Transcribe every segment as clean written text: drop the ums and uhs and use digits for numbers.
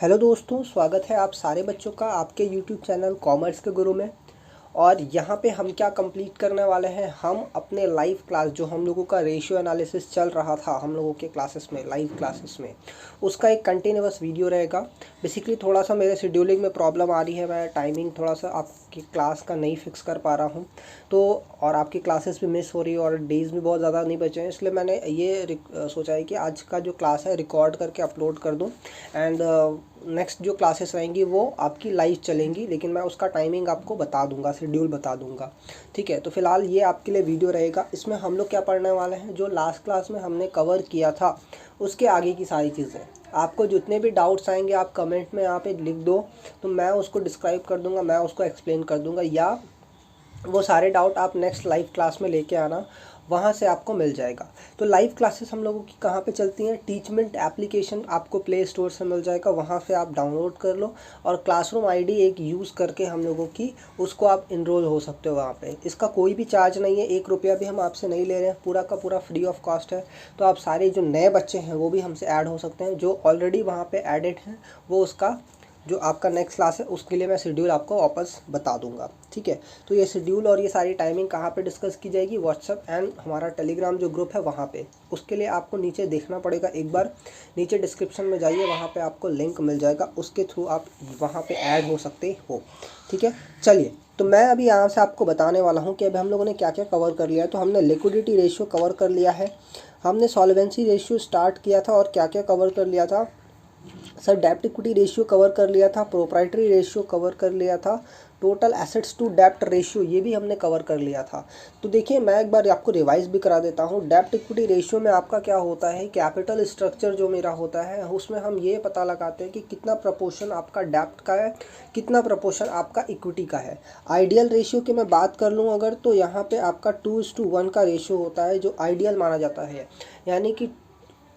Hello दोस्तों, स्वागत है आप सारे बच्चों का आपके यूट्यूब चैनल कॉमर्स के गुरु में। और यहाँ पे हम क्या कंप्लीट करने वाले हैं, हम अपने लाइव क्लास जो हम लोगों का रेशियो एनालिसिस चल रहा था हम लोगों के क्लासेस में, लाइव क्लासेस में, उसका एक कंटिन्यूअस वीडियो रहेगा। बेसिकली थोड़ा सा मेरे शेड्यूलिंग में प्रॉब्लम आ रही है, मैं टाइमिंग थोड़ा सा आपकी क्लास का नहीं फिक्स कर पा रहा हूँ तो, और आपकी क्लासेस भी मिस हो रही है और डेज़ भी बहुत ज़्यादा नहीं बचे हैं, इसलिए मैंने ये सोचा है कि आज का जो क्लास है रिकॉर्ड करके अपलोड कर दूँ। एंड नेक्स्ट जो क्लासेस रहेंगी वो आपकी लाइव चलेंगी, लेकिन मैं उसका टाइमिंग आपको बता दूंगा, शेड्यूल बता दूंगा। ठीक है, तो फिलहाल ये आपके लिए वीडियो रहेगा। इसमें हम लोग क्या पढ़ने वाले हैं, जो लास्ट क्लास में हमने कवर किया था उसके आगे की सारी चीज़ें। आपको जितने भी डाउट्स आएंगे आप कमेंट में यहाँ पे लिख दो, तो मैं उसको डिस्क्राइब कर दूंगा, मैं उसको एक्सप्लेन कर दूंगा, या वो सारे डाउट आप नेक्स्ट लाइव क्लास में लेके आना, वहाँ से आपको मिल जाएगा। तो लाइव क्लासेस हम लोगों की कहाँ पे चलती हैं, टीचमेंट एप्लीकेशन आपको प्ले स्टोर से मिल जाएगा, वहाँ से आप डाउनलोड कर लो और क्लासरूम आईडी एक यूज़ करके हम लोगों की उसको आप इनरोल हो सकते हो वहाँ पे। इसका कोई भी चार्ज नहीं है, 1 रुपया भी हम आपसे नहीं ले रहे हैं, पूरा का पूरा फ्री ऑफ कॉस्ट है। तो आप सारे जो नए बच्चे हैं वो भी हमसे ऐड हो सकते हैं, जो ऑलरेडी वहाँ पर एडेड हैं वो उसका जो आपका नेक्स्ट क्लास है उसके लिए मैं शेड्यूल आपको वापस बता दूंगा। ठीक है, तो ये शेड्यूल और ये सारी टाइमिंग कहाँ पे डिस्कस की जाएगी, व्हाट्सएप एंड हमारा टेलीग्राम जो ग्रुप है वहाँ पे। उसके लिए आपको नीचे देखना पड़ेगा, एक बार नीचे डिस्क्रिप्शन में जाइए, वहाँ पे आपको लिंक मिल जाएगा, उसके थ्रू आप वहाँ पे ऐड हो सकते हो। ठीक है, चलिए, तो मैं अभी यहाँ से आपको बताने वाला हूँ कि अभी हम लोगों ने क्या क्या कवर कर लिया है। तो हमने लिक्विडिटी रेशियो कवर कर लिया है, हमने सॉल्वेंसी रेशियो स्टार्ट किया था और क्या क्या कवर कर लिया था सर, डेप्ट इक्विटी रेशियो कवर कर लिया था, प्रोप्राइटरी रेशियो कवर कर लिया था, टोटल एसेट्स टू डेप्ट रेशियो ये भी हमने कवर कर लिया था। तो देखिए, मैं एक बार आपको रिवाइज भी करा देता हूँ। डेप्ट इक्विटी रेशियो में आपका क्या होता है, कैपिटल स्ट्रक्चर जो मेरा होता है उसमें हम ये पता लगाते हैं कि कितना प्रपोर्शन आपका डेप्ट का है, कितना प्रपोर्शन आपका इक्विटी का है। आइडियल रेशियो की मैं बात कर लूँ अगर, तो यहाँ पर आपका 2:1 का रेशियो होता है जो आइडियल माना जाता है। यानी कि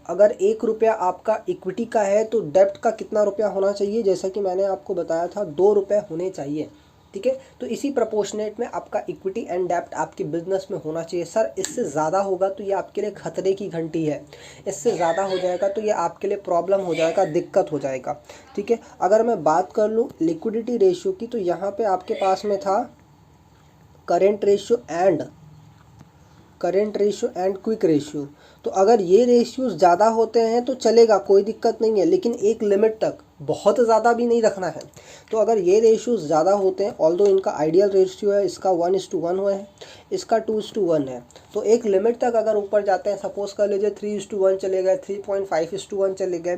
अगर 1 रुपया आपका इक्विटी का है तो डेप्ट का कितना रुपया होना चाहिए, जैसा कि मैंने आपको बताया था 2 रुपये होने चाहिए। ठीक है, तो इसी प्रपोर्शनेट में आपका इक्विटी एंड डेप्ट आपके बिजनेस में होना चाहिए। सर, इससे ज़्यादा होगा तो ये आपके लिए खतरे की घंटी है, इससे ज़्यादा हो जाएगा तो ये आपके लिए प्रॉब्लम हो जाएगा, दिक्कत हो जाएगा। ठीक है, अगर मैं बात कर लूँ लिक्विडिटी रेशियो की, तो यहाँ पे आपके पास में था current ratio and quick ratio. तो अगर ये रेशियोज ज़्यादा होते हैं तो चलेगा, कोई दिक्कत नहीं है, लेकिन एक लिमिट तक, बहुत ज़्यादा भी नहीं रखना है। तो अगर ये रेशियोज ज़्यादा होते हैं, ऑल्दो इनका आइडियल रेशियो है, इसका 1:1 हुआ है, इसका 2:1 है, तो एक लिमिट तक अगर ऊपर जाते हैं, सपोज कर लीजिए 3:1 चले गए, 3.5:1 चले गए।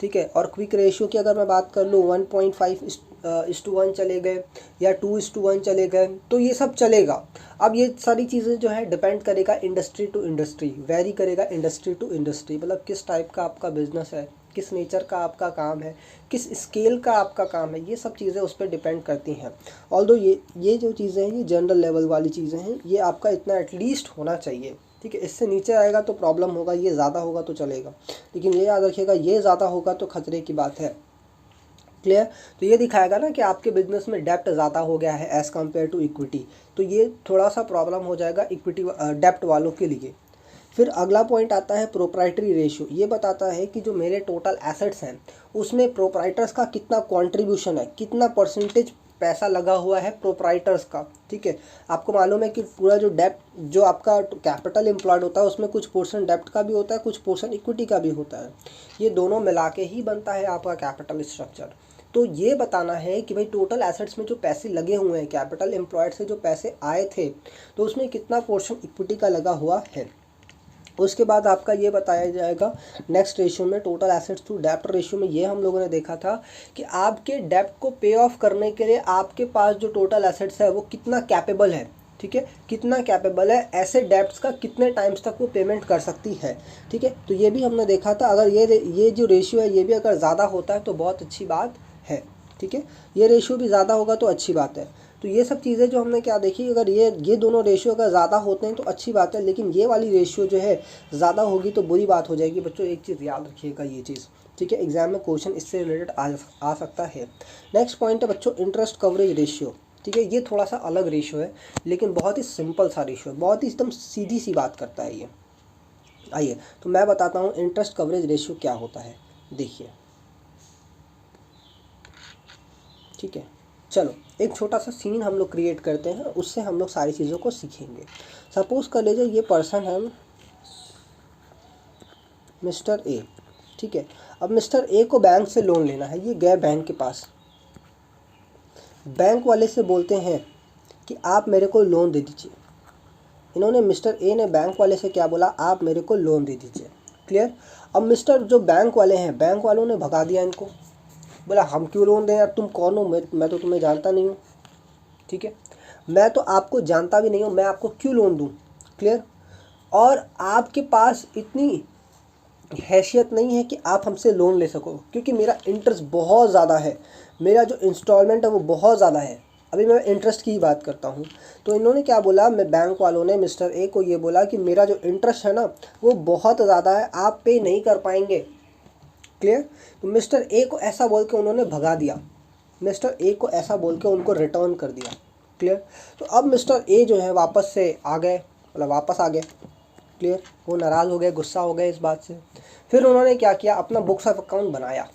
ठीक है, और क्विक रेशियो की अगर मैं बात कर लूँ 1.5:1 चले गए या 2:1 चले गए, तो ये सब चलेगा। अब ये सारी चीज़ें जो है डिपेंड करेगा इंडस्ट्री टू इंडस्ट्री, वेरी करेगा इंडस्ट्री टू इंडस्ट्री, मतलब किस टाइप का आपका बिजनेस है, किस नेचर का आपका काम है, किस स्केल का आपका काम है, ये सब चीज़ें उस पर डिपेंड करती हैं। ऑल्दो ये जो चीज़ें हैं ये जनरल लेवल वाली चीज़ें हैं, ये आपका इतना एटलीस्ट होना चाहिए। ठीक है, इससे नीचे आएगा तो प्रॉब्लम होगा, ये ज़्यादा होगा तो चलेगा, लेकिन ये याद रखिएगा ये ज़्यादा होगा तो खतरे की बात है। क्लियर, तो ये दिखाएगा ना कि आपके बिजनेस में डेप्ट ज़्यादा हो गया है एज़ कम्पेयर टू इक्विटी, तो ये थोड़ा सा प्रॉब्लम हो जाएगा इक्विटी डेप्ट वालों के लिए। फिर अगला पॉइंट आता है प्रोप्राइटरी रेशियो। ये बताता है कि जो मेरे टोटल एसेट्स हैं उसमें प्रोप्राइटर्स का कितना कंट्रीब्यूशन है, कितना परसेंटेज पैसा लगा हुआ है प्रोप्राइटर्स का। ठीक है, आपको मालूम है कि पूरा जो डेप्ट जो आपका कैपिटल एम्प्लॉयड होता है उसमें कुछ पोर्शन डेप्ट का भी होता है, कुछ पोर्शन इक्विटी का भी होता है, ये दोनों मिला के ही बनता है आपका कैपिटल स्ट्रक्चर। तो ये बताना है कि भाई टोटल एसेट्स में जो पैसे लगे हुए हैं, कैपिटल एम्प्लॉयड से जो पैसे आए थे, तो उसमें कितना पोर्शन इक्विटी का लगा हुआ है। उसके बाद आपका ये बताया जाएगा नेक्स्ट रेशियो में, टोटल एसेट्स टू डेप्ट रेशियो में। ये हम लोगों ने देखा था कि आपके डेप्ट को पे ऑफ करने के लिए आपके पास जो टोटल एसेट्स है वो कितना कैपेबल है। ठीक है, कितना कैपेबल है, ऐसे डेप्ट्स का कितने टाइम्स तक वो पेमेंट कर सकती है। ठीक है, तो ये भी हमने देखा था। अगर ये जो रेशियो है ये भी अगर ज़्यादा होता है तो बहुत अच्छी बात है। ठीक है, ये रेशियो भी ज़्यादा होगा तो अच्छी बात है। तो ये सब चीज़ें जो हमने क्या देखी, अगर ये दोनों रेशियो अगर ज़्यादा होते हैं तो अच्छी बात है, लेकिन ये वाली रेशियो जो है ज़्यादा होगी तो बुरी बात हो जाएगी। बच्चों एक चीज़ याद रखिएगा, ये चीज़, ठीक है, एग्जाम में क्वेश्चन इससे रिलेटेड आ सकता है। नेक्स्ट पॉइंट है बच्चों इंटरेस्ट कवरेज रेशियो। ठीक है, ये थोड़ा सा अलग रेशियो है, लेकिन बहुत ही सिंपल सा रेशियो है, बहुत ही एकदम सीधी सी बात करता है ये। आइए तो मैं बताता हूँ इंटरेस्ट कवरेज रेशियो क्या होता है। देखिए, ठीक है, चलो एक छोटा सा सीन हम लोग क्रिएट करते हैं, उससे हम लोग सारी चीज़ों को सीखेंगे। सपोज कर लीजिए ये पर्सन है मिस्टर ए, ठीक है। अब मिस्टर ए को बैंक से लोन लेना है, ये गए बैंक के पास। बैंक वाले से बोलते हैं कि आप मेरे को लोन दे दीजिए। इन्होंने मिस्टर ए ने बैंक वाले से क्या बोला, आप मेरे को लोन दे दीजिए। क्लियर। अब मिस्टर जो बैंक वाले हैं, बैंक वालों ने भगा दिया इनको, बोला हम क्यों लोन दें यार, तुम कौन हो, मैं तो तुम्हें जानता नहीं हूँ, ठीक है, मैं तो आपको जानता भी नहीं हूँ, मैं आपको क्यों लोन दूँ। क्लियर। और आपके पास इतनी हैसियत नहीं है कि आप हमसे लोन ले सको, क्योंकि मेरा इंटरेस्ट बहुत ज़्यादा है, मेरा जो इंस्टॉलमेंट है वो बहुत ज़्यादा है। अभी मैं इंटरेस्ट की ही बात करता हूँ। तो इन्होंने क्या बोला, मैं बैंक वालों ने मिस्टर ए को ये बोला कि मेरा जो इंटरेस्ट है ना वो बहुत ज़्यादा है, आप पे नहीं कर पाएंगे। क्लियर। तो मिस्टर ए को ऐसा बोल के उन्होंने भगा दिया, मिस्टर ए को ऐसा बोल के उनको रिटर्न कर दिया। क्लियर। तो अब मिस्टर ए जो है वापस से आ गए, मतलब वापस आ गए। क्लियर। वो नाराज़ हो गए, गुस्सा हो गए इस बात से। फिर उन्होंने क्या किया, अपना बुक्स ऑफ अकाउंट बनाया,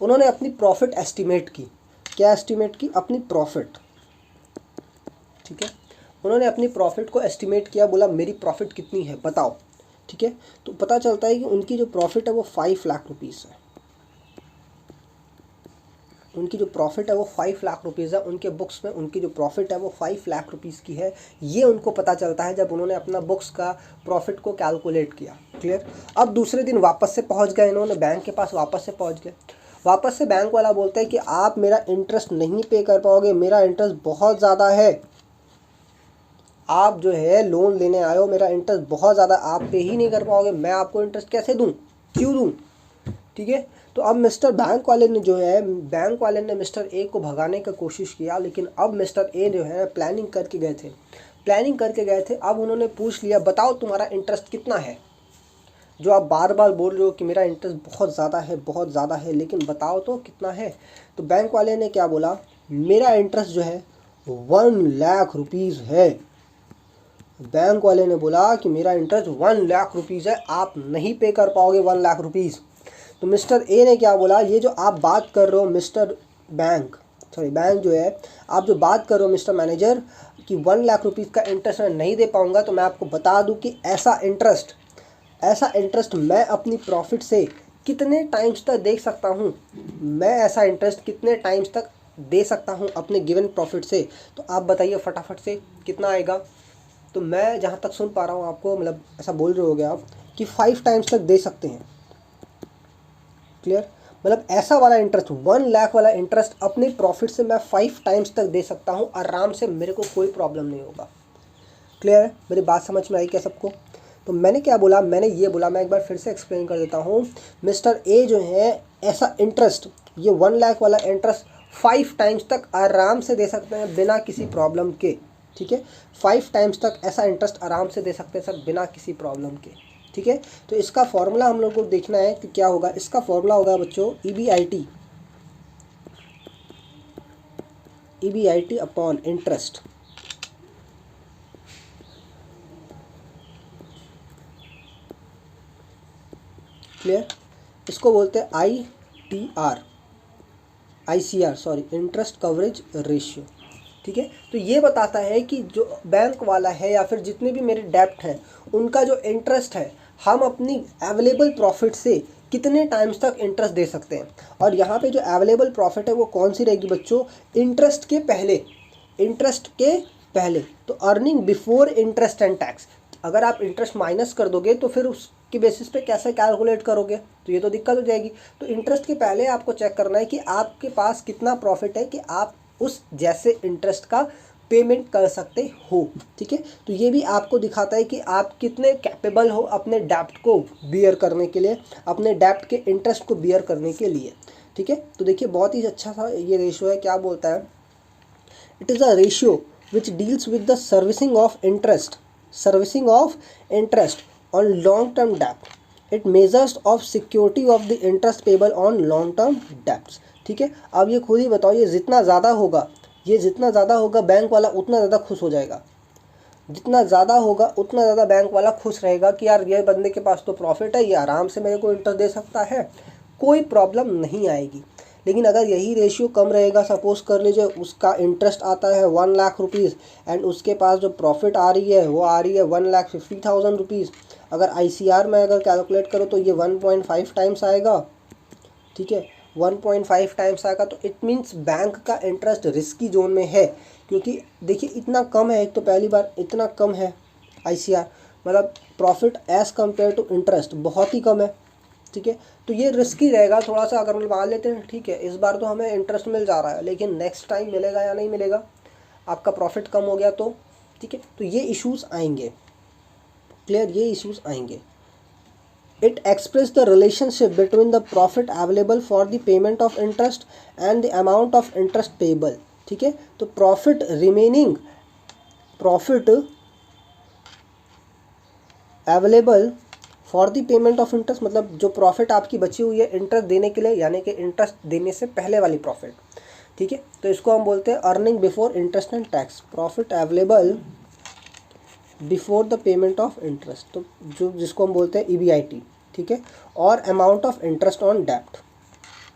उन्होंने अपनी प्रॉफिट एस्टिमेट की। क्या एस्टिमेट की, अपनी प्रॉफिट, ठीक है। उन्होंने अपनी प्रॉफिट को एस्टिमेट किया, बोला मेरी प्रॉफिट कितनी है बताओ, ठीक है। तो पता चलता है कि उनकी जो प्रॉफिट है वो 5 लाख रुपीज़ है। उनकी जो प्रॉफिट है वो 5 लाख रुपीज़ है, उनके बुक्स में उनकी जो प्रॉफिट है वो 5 लाख रुपीज़ की है। ये उनको पता चलता है जब उन्होंने अपना बुक्स का प्रॉफिट को कैलकुलेट किया। क्लियर। अब दूसरे दिन वापस से पहुंच गए, इन्होंने बैंक के पास वापस से पहुंच गए। वापस से बैंक वाला बोलता है कि आप मेरा इंटरेस्ट नहीं पे कर पाओगे, मेरा इंटरेस्ट बहुत ज़्यादा है, आप जो है लोन लेने आए हो, मेरा इंटरेस्ट बहुत ज़्यादा, आप पे ही नहीं कर पाओगे, मैं आपको इंटरेस्ट कैसे दूँ, क्यों दूँ। ठीक है। तो अब मिस्टर बैंक वाले ने जो है, बैंक वाले ने मिस्टर ए को भगाने का कोशिश किया, लेकिन अब मिस्टर ए जो है प्लानिंग करके गए थे, अब उन्होंने पूछ लिया बताओ तुम्हारा इंटरेस्ट कितना है, जो आप बार बार बोल रहे हो कि मेरा इंटरेस्ट बहुत ज़्यादा है, लेकिन बताओ तो कितना है। तो बैंक वाले ने क्या बोला, मेरा इंटरेस्ट जो है 1 लाख रुपीज़ है। बैंक वाले ने बोला कि मेरा इंटरेस्ट 1 लाख रुपीज़ है, आप नहीं पे कर पाओगे 1 लाख रुपीज़। तो मिस्टर ए ने क्या बोला, ये जो आप बात कर रहे हो मिस्टर बैंक जो है, आप जो बात कर रहे हो मिस्टर मैनेजर कि 1 लाख रुपीज़ का इंटरेस्ट मैं नहीं दे पाऊँगा, तो मैं आपको बता दूँ कि ऐसा इंटरेस्ट मैं अपनी प्रॉफिट से कितने टाइम्स तक दे सकता हूँ, मैं ऐसा इंटरेस्ट कितने टाइम्स तक दे सकता हूँ अपने गिवन प्रॉफिट से। तो आप बताइए फटाफट से कितना आएगा। तो मैं जहाँ तक सुन पा रहा हूँ आपको, मतलब ऐसा बोल रहे होगे आप कि 5 टाइम्स तक दे सकते हैं। क्लियर। मतलब ऐसा वाला इंटरेस्ट, 1 लाख वाला इंटरेस्ट अपने प्रॉफिट से मैं 5 टाइम्स तक दे सकता हूँ आराम से, मेरे को कोई प्रॉब्लम नहीं होगा। क्लियर है, मेरी बात समझ में आई क्या सबको। तो मैंने क्या बोला, मैंने ये बोला, मैं एक बार फिर से एक्सप्लेन कर देता हूँ। मिस्टर ए जो है ऐसा इंटरेस्ट, ये 1 लाख वाला इंटरेस्ट 5 टाइम्स तक आराम से दे सकते हैं बिना किसी प्रॉब्लम के। ठीक है, 5 टाइम्स तक ऐसा इंटरेस्ट आराम से दे सकते हैं सर बिना किसी प्रॉब्लम के। ठीक है। तो इसका फॉर्मूला हम लोग को देखना है कि क्या होगा। इसका फॉर्मूला होगा बच्चों EBIT अपॉन इंटरेस्ट। क्लियर। इसको बोलते हैं ICR, इंटरेस्ट कवरेज रेशियो। ठीक है। तो ये बताता है कि जो बैंक वाला है या फिर जितने भी मेरे डेप्ट हैं उनका जो इंटरेस्ट है, हम अपनी अवेलेबल प्रॉफिट से कितने टाइम्स तक इंटरेस्ट दे सकते हैं। और यहाँ पे जो अवेलेबल प्रॉफिट है वो कौन सी रहेगी बच्चों, इंटरेस्ट के पहले। तो earning before interest and tax. अगर आप इंटरेस्ट माइनस कर दोगे तो फिर उसके बेसिस पे कैसे कैलकुलेट करोगे, तो ये तो दिक्कत हो जाएगी। तो इंटरेस्ट के पहले आपको चेक करना है कि आपके पास कितना प्रॉफिट है कि आप उस जैसे इंटरेस्ट का पेमेंट कर सकते हो। ठीक है। तो ये भी आपको दिखाता है कि आप कितने कैपेबल हो अपने डेप्ट को बियर करने के लिए, अपने डेप्ट के इंटरेस्ट को बियर करने के लिए। ठीक है। तो देखिए बहुत ही अच्छा सा ये रेशियो है। क्या बोलता है, it is a ratio which deals with the servicing of interest on long term डेप्ट। It measures of security of the interest payable on long term debts. ठीक है। अब ये खुद ही बताओ, ये जितना ज़्यादा होगा बैंक वाला उतना ज़्यादा खुश हो जाएगा। जितना ज़्यादा होगा उतना ज़्यादा बैंक वाला खुश रहेगा कि यार ये बंदे के पास तो प्रॉफिट है, ये आराम से मेरे को इंटरेस्ट दे सकता है, कोई प्रॉब्लम नहीं आएगी। लेकिन अगर यही रेशियो कम रहेगा, सपोज़ कर लीजिए उसका इंटरेस्ट आता है 1 लाख रुपीज़ एंड उसके पास जो प्रॉफिट आ रही है वो आ रही है 1,50,000 रुपीज़, अगर ICR में अगर कैलकुलेट करो तो ये 1.5 टाइम्स आएगा, ठीक है, 1.5 टाइम्स आएगा। तो इट मीन्स बैंक का इंटरेस्ट रिस्की जोन में है, क्योंकि देखिए इतना कम है, एक तो पहली बार इतना कम है ICR, मतलब profit as compare to interest बहुत ही कम है, ठीक है। तो ये रिस्की रहेगा थोड़ा सा। अगर मान लेते हैं ठीक है इस बार तो हमें इंटरेस्ट मिल जा रहा है, लेकिन नेक्स्ट टाइम मिलेगा या नहीं मिलेगा, आपका प्रॉफिट कम हो गया तो, ठीक है, तो ये इश्यूज़ आएंगे, क्लियर, ये इश्यूज़ आएंगे। It expresses the relationship between the profit available for the payment of interest and the amount of interest payable, ठीक है। तो profit available for the payment of interest, मतलब जो प्रॉफिट आपकी बची हुई है इंटरेस्ट देने के लिए, यानी कि इंटरेस्ट देने से पहले वाली प्रॉफिट, ठीक है। तो इसको हम बोलते हैं earning before interest and tax, profit available before the payment of interest, तो जो जिसको हम बोलते हैं EBIT, ठीक है, और अमाउंट ऑफ इंटरेस्ट ऑन डेप्ट,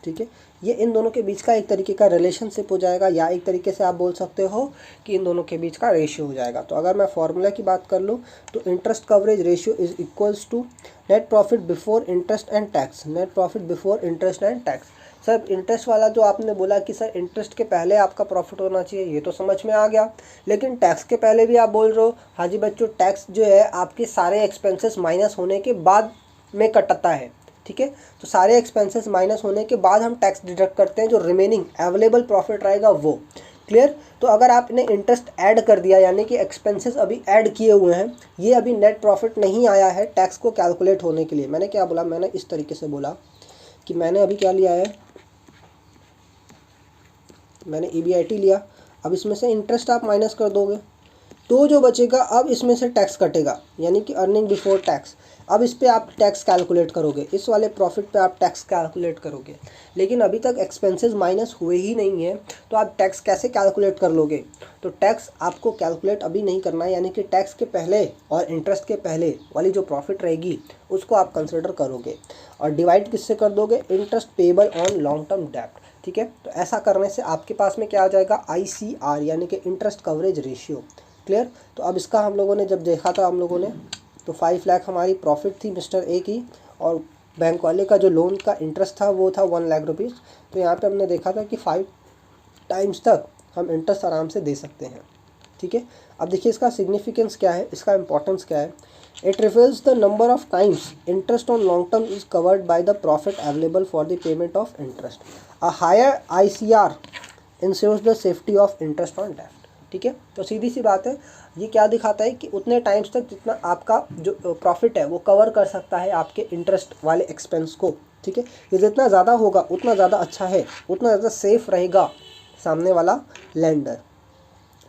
ठीक है। ये इन दोनों के बीच का एक तरीके का रिलेशनशिप हो जाएगा, या एक तरीके से आप बोल सकते हो कि इन दोनों के बीच का रेशियो हो जाएगा। तो अगर मैं फॉर्मूला की बात कर लूँ तो interest coverage ratio is equals to net profit before interest and tax, net profit before interest and tax. Sir interest वाला जो आपने बोला कि सर इंटरेस्ट के पहले आपका प्रॉफिट होना चाहिए, ये तो समझ में आ गया, लेकिन टैक्स के पहले भी आप बोल रहे हो। हाँ जी बच्चों, टैक्स जो है आपके सारे एक्सपेंसेस माइनस होने के बाद में कटता है, ठीक है। तो सारे एक्सपेंसेस माइनस होने के बाद हम टैक्स डिडक्ट करते हैं, जो रिमेनिंग अवेलेबल प्रॉफिट रहेगा वो, क्लियर। तो अगर आपने इंटरेस्ट ऐड कर दिया, यानी कि एक्सपेंसेस अभी ऐड किए हुए हैं, ये अभी नेट प्रॉफिट नहीं आया है टैक्स को कैलकुलेट होने के लिए। मैंने क्या बोला, मैंने इस तरीके से बोला कि मैंने अभी क्या लिया है, मैंने EBIT लिया, अब इसमें से इंटरेस्ट आप माइनस कर दोगे तो जो बचेगा अब इसमें से टैक्स कटेगा, यानी कि अर्निंग बिफोर टैक्स। अब इस पे आप टैक्स कैलकुलेट करोगे, इस वाले प्रॉफिट पे आप टैक्स कैलकुलेट करोगे, लेकिन अभी तक एक्सपेंसेस माइनस हुए ही नहीं है, तो आप टैक्स कैसे कैलकुलेट कर लोगे। तो टैक्स आपको कैलकुलेट अभी नहीं करना है, यानी कि टैक्स के पहले और इंटरेस्ट के पहले वाली जो प्रॉफिट रहेगी उसको आप कंसिडर करोगे, और डिवाइड किससे कर दोगे, interest payable on long term डेब्ट, ठीक है। तो ऐसा करने से आपके पास में क्या आ जाएगा, ICR, यानी कि इंटरेस्ट कवरेज रेशियो, क्लियर। तो अब इसका हम लोगों ने जब देखा था हम लोगों ने, तो 5 लाख हमारी प्रॉफिट थी मिस्टर A की, और बैंक वाले का जो लोन का इंटरेस्ट था वो था 1 लाख रुपीज़। तो यहाँ पे हमने देखा था कि 5 टाइम्स तक हम इंटरेस्ट आराम से दे सकते हैं, ठीक है। अब देखिए इसका सिग्निफिकेंस क्या है, इसका इंपॉर्टेंस क्या है। It refers the number of times interest on long term is covered by the profit available for the payment of interest. A higher ICR ensures the safety of interest on डेब्ट, ठीक है। तो सीधी सी बात है, ये क्या दिखाता है कि उतने टाइम्स तक जितना आपका जो प्रॉफिट है वो कवर कर सकता है आपके इंटरेस्ट वाले एक्सपेंस को, ठीक है। ये जितना ज़्यादा होगा उतना ज़्यादा अच्छा है, उतना ज़्यादा सेफ रहेगा सामने वाला लेंडर,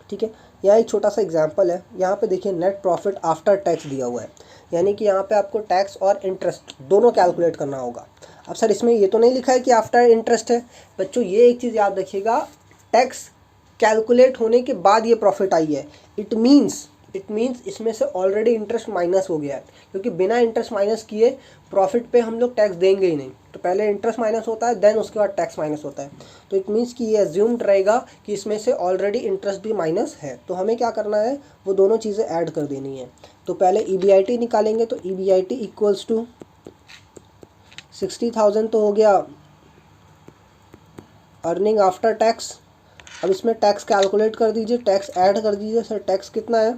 ठीक है। यहाँ एक छोटा सा एग्जांपल है, यहाँ पे देखिए नेट प्रॉफिट आफ्टर टैक्स दिया हुआ है, यानी कि यहाँ पे आपको टैक्स और इंटरेस्ट दोनों कैलकुलेट करना होगा। अब सर इसमें ये तो नहीं लिखा है कि आफ्टर इंटरेस्ट है। बच्चों ये एक चीज़ याद रखिएगा, टैक्स कैलकुलेट होने के बाद ये प्रॉफिट आई है, इट मीन्स इसमें से ऑलरेडी इंटरेस्ट माइनस हो गया है, क्योंकि बिना इंटरेस्ट माइनस किए प्रॉफिट पे हम लोग टैक्स देंगे ही नहीं। तो पहले इंटरेस्ट माइनस होता है, देन उसके बाद टैक्स माइनस होता है। तो इट मीन्स कि ये एज्यूम्ड रहेगा कि इसमें से ऑलरेडी इंटरेस्ट भी माइनस है। तो हमें क्या करना है, वो दोनों चीज़ें ऐड कर देनी है। तो पहले EBIT निकालेंगे, तो EBIT इक्वल्स टू 60,000 तो हो गया अर्निंग आफ्टर टैक्स। अब इसमें टैक्स कैलकुलेट कर दीजिए, टैक्स ऐड कर दीजिए। सर टैक्स कितना है,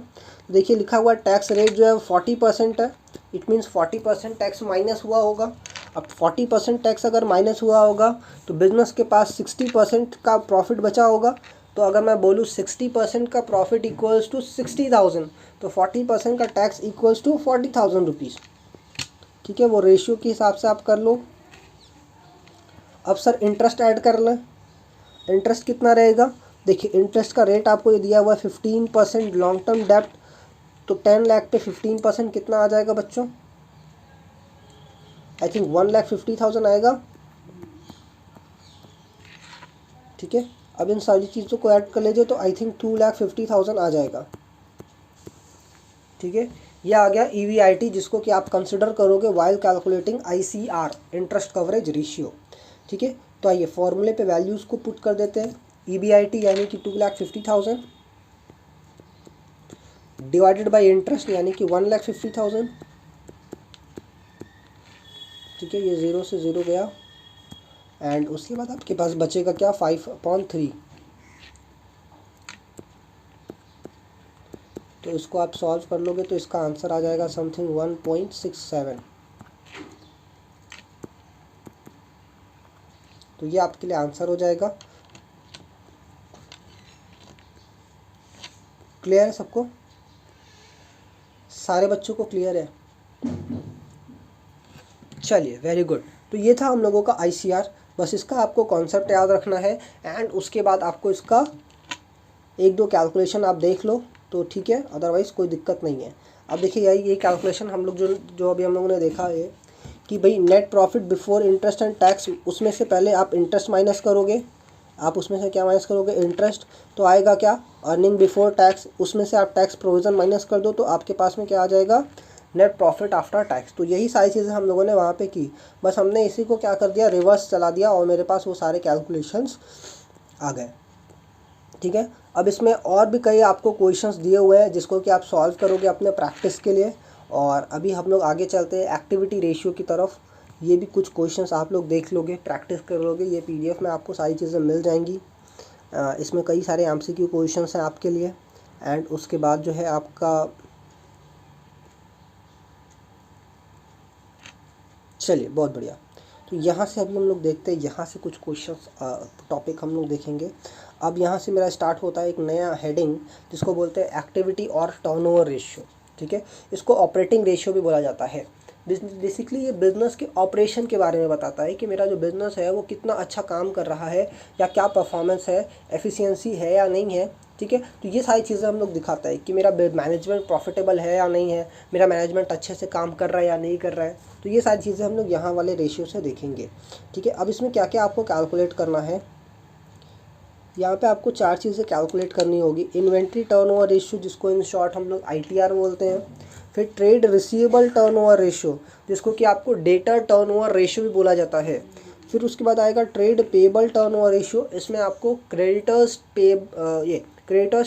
देखिए लिखा हुआ टैक्स रेट जो है 40% है, इट मीन्स 40% टैक्स माइनस हुआ होगा। अब 40% टैक्स अगर माइनस हुआ होगा तो बिजनेस के पास 60% का प्रॉफिट बचा होगा। तो अगर मैं बोलूँ 60% का प्रॉफिट इक्वल्स टू 60,000, तो 40% का टैक्स इक्वल्स टू 40,000 रुपीज़, ठीक है। वो रेशियो के हिसाब से आप कर लो। अब सर इंटरेस्ट ऐड कर लें, इंटरेस्ट कितना रहेगा, देखिए इंटरेस्ट का रेट आपको ये दिया हुआ है 15% लॉन्ग टर्म डेब्ट, तो 10 लाख पे 15% कितना आ जाएगा बच्चों, आई थिंक 1,50,000 आएगा, ठीक है। अब इन सारी चीज़ों को ऐड कर लीजिए तो आई थिंक 2,50,000 आ जाएगा, ठीक है। ये आ गया EBIT, जिसको कि आप कंसिडर करोगे while calculating ICR, interest coverage ratio, ठीक है। तो आइए फॉर्मूले पे वैल्यूज़ को पुट कर देते हैं। EBIT यानी कि 2,50,000 डिवाइडेड बाय इंटरेस्ट यानी कि 1,50,000। ठीक है, ये 0 से 0 गया एंड उसके बाद आपके पास बचेगा क्या 5/3। तो इसको आप सॉल्व कर लोगे तो इसका आंसर आ जाएगा समथिंग 1.67। तो ये आपके लिए आंसर हो जाएगा। क्लियर है सबको? सारे बच्चों को क्लियर है? चलिए, वेरी गुड। तो ये था हम लोगों का ICR। बस इसका आपको कॉन्सेप्ट याद रखना है एंड उसके बाद आपको इसका 1-2 कैलकुलेशन आप देख लो तो ठीक है, अदरवाइज़ कोई दिक्कत नहीं है। अब देखिए यही ये कैलकुलेशन हम लोग जो अभी हम लोगों ने देखा है कि भाई net profit before interest and tax, उसमें से पहले आप इंटरेस्ट माइनस करोगे। आप उसमें से क्या माइनस करोगे? इंटरेस्ट। तो आएगा क्या? Earning before tax. उसमें से आप टैक्स प्रोविज़न माइनस कर दो तो आपके पास में क्या आ जाएगा? Net profit after tax. तो यही सारी चीज़ें हम लोगों ने वहाँ पे की। बस हमने इसी को क्या कर दिया, रिवर्स चला दिया और मेरे पास वो सारे कैलकुलेशंस आ गए। ठीक है, अब इसमें और भी कई आपको क्वेश्चंस दिए हुए हैं जिसको कि आप सॉल्व करोगे अपने प्रैक्टिस के लिए। और अभी हम लोग आगे चलते हैं एक्टिविटी रेशियो की तरफ। ये भी कुछ क्वेश्चंस आप लोग देख लोगे, प्रैक्टिस कर लोगे। ये PDF में आपको सारी चीज़ें मिल जाएंगी। इसमें कई सारे MCQ क्वेश्चंस हैं आपके लिए एंड उसके बाद जो है आपका, चलिए बहुत बढ़िया। तो यहाँ से अभी हम लोग देखते हैं, यहाँ से कुछ क्वेश्चंस टॉपिक हम लोग देखेंगे। अब यहाँ से मेरा स्टार्ट होता है एक नया हेडिंग जिसको बोलते हैं एक्टिविटी और टर्नओवर रेशियो। ठीक है, इसको ऑपरेटिंग रेशियो भी बोला जाता है। बेसिकली ये बिज़नेस के ऑपरेशन के बारे में बताता है कि मेरा जो बिज़नेस है वो कितना अच्छा काम कर रहा है या क्या परफॉर्मेंस है, एफिशिएंसी है या नहीं है। ठीक है, तो ये सारी चीज़ें हम लोग दिखाता है कि मेरा मैनेजमेंट प्रॉफिटेबल है या नहीं है, मेरा मैनेजमेंट अच्छे से काम कर रहा है या नहीं कर रहा है। तो ये सारी चीज़ें हम लोग यहाँ वाले रेशियो से देखेंगे। ठीक है, अब इसमें क्या क्या आपको कैलकुलेट करना है, यहाँ पे आपको 4 चीज़ें कैलकुलेट करनी होगी। इन्वेंट्री टर्नओवर रेशियो जिसको इन शॉर्ट हम लोग ITR बोलते हैं। फिर ट्रेड रिसीवेबल टर्नओवर रेशियो जिसको कि आपको डेटर टर्नओवर रेशियो भी बोला जाता है। फिर उसके बाद आएगा ट्रेड पेबल टर्नओवर रेशियो, इसमें आपको क्रेडिटर्स